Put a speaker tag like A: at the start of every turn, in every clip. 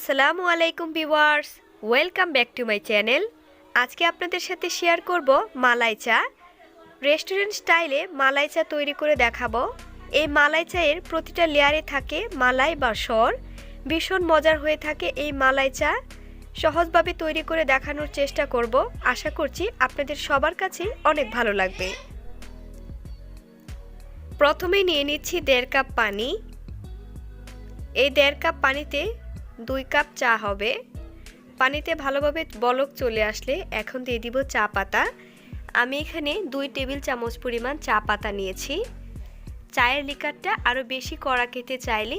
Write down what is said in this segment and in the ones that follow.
A: আসসালামু আলাইকুম viewers, welcome back to my channel. আজকে আপনাদের সাথে শেয়ার করব মালাই চা। রেস্টুরেন্ট স্টাইলে মালাই চা তৈরি করে দেখাবো। এই মালাই চায়ের প্রতিটা লেয়ারে থাকে মালাই বা সর। ভীষণ মজার হয়ে থাকে এই মালাই চা। সহজভাবে তৈরি করে দেখানোর চেষ্টা করব। আশা করছি আপনাদের সবার কাছেই অনেক ভালো লাগবে। প্রথমে নিয়ে নিচ্ছি 1.5 কাপ পানি। এই 1.5 কাপ পানিতে 2 কাপ চা হবে। পানিতে ভালোভাবে বলক চলে আসলে এখন দিয়ে দিব চা পাতা। আমি এখানে 2 টেবিল চামচ পরিমাণ চা পাতা নিয়েছি। চায়ের লিকারটা আরও বেশি কড়া খেতে চাইলে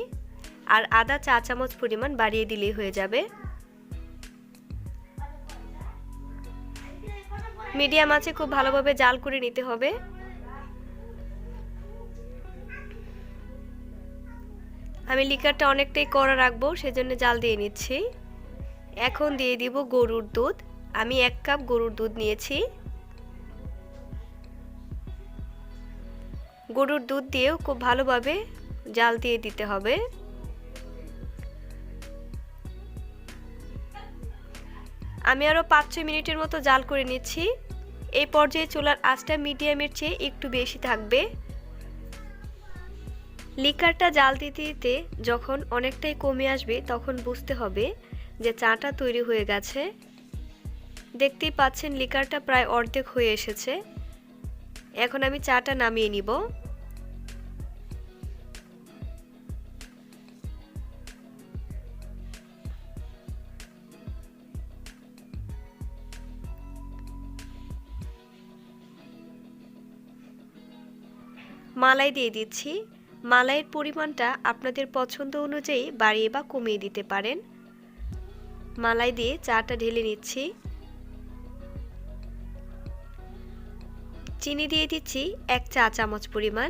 A: আর আধা চা চামচ পরিমাণ বাড়িয়ে দিলেই হয়ে যাবে। মিডিয়াম আঁচে খুব ভালোভাবে জাল করে নিতে হবে। আমি লিকারটা অনেকটাই কড়া রাখবো, সেজন্য জাল দিয়ে নিচ্ছি। এখন দিয়ে দিব গরুর দুধ। আমি 1 কাপ গরুর দুধ নিয়েছি। গরুর দুধ দিয়েও খুব ভালোভাবে জাল দিয়ে দিতে হবে। আমি আরও 5-6 মিনিটের মতো জাল করে নিচ্ছি। এই পর্যায়ে চুলার আঁচটা মিডিয়ামের চেয়ে একটু বেশি থাকবে। লিকারটা জাল দিতে দিতে যখন অনেকটাই কমে আসবে তখন বুঝতে হবে যে চাটা তৈরি হয়ে গেছে। দেখতেই পাচ্ছেন লিকারটা প্রায় অর্ধেক হয়ে এসেছে। এখন আমি চাটা নামিয়ে নিব। মালাই দিয়ে দিচ্ছি। মালাইয়ের পরিমাণটা আপনাদের পছন্দ অনুযায়ী বাড়িয়ে বা কমিয়ে দিতে পারেন। মালাই দিয়ে চাটা ঢেলে নিচ্ছি। চিনি দিয়ে দিচ্ছি 1 চা চামচ পরিমাণ।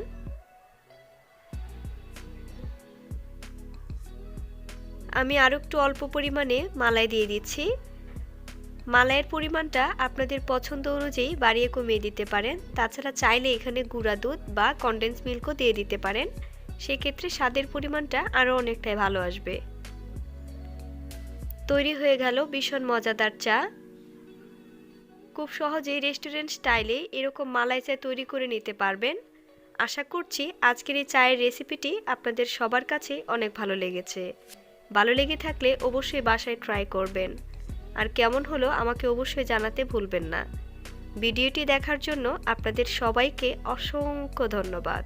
A: আমি আরও একটু অল্প পরিমাণে মালাই দিয়ে দিচ্ছি। মালাইয়ের পরিমাণটা আপনাদের পছন্দ অনুযায়ী বাড়িয়ে কমিয়ে দিতে পারেন। তাছাড়া চাইলে এখানে গুঁড়া দুধ বা কনডেন্স মিল্কও দিয়ে দিতে পারেন। সেক্ষেত্রে স্বাদের পরিমাণটা আরও অনেকটাই ভালো আসবে। তৈরি হয়ে গেল ভীষণ মজাদার চা। খুব সহজেই রেস্টুরেন্ট স্টাইলে এরকম মালাই চা তৈরি করে নিতে পারবেন। আশা করছি আজকের এই চায়ের রেসিপিটি আপনাদের সবার কাছে অনেক ভালো লেগেছে। ভালো লেগে থাকলে অবশ্যই বাসায় ট্রাই করবেন। আর কেমন হলো আমাকে অবশ্যই জানাতে ভুলবেন না। ভিডিওটি দেখার জন্য আপনাদের সবাইকে অসংখ্য ধন্যবাদ।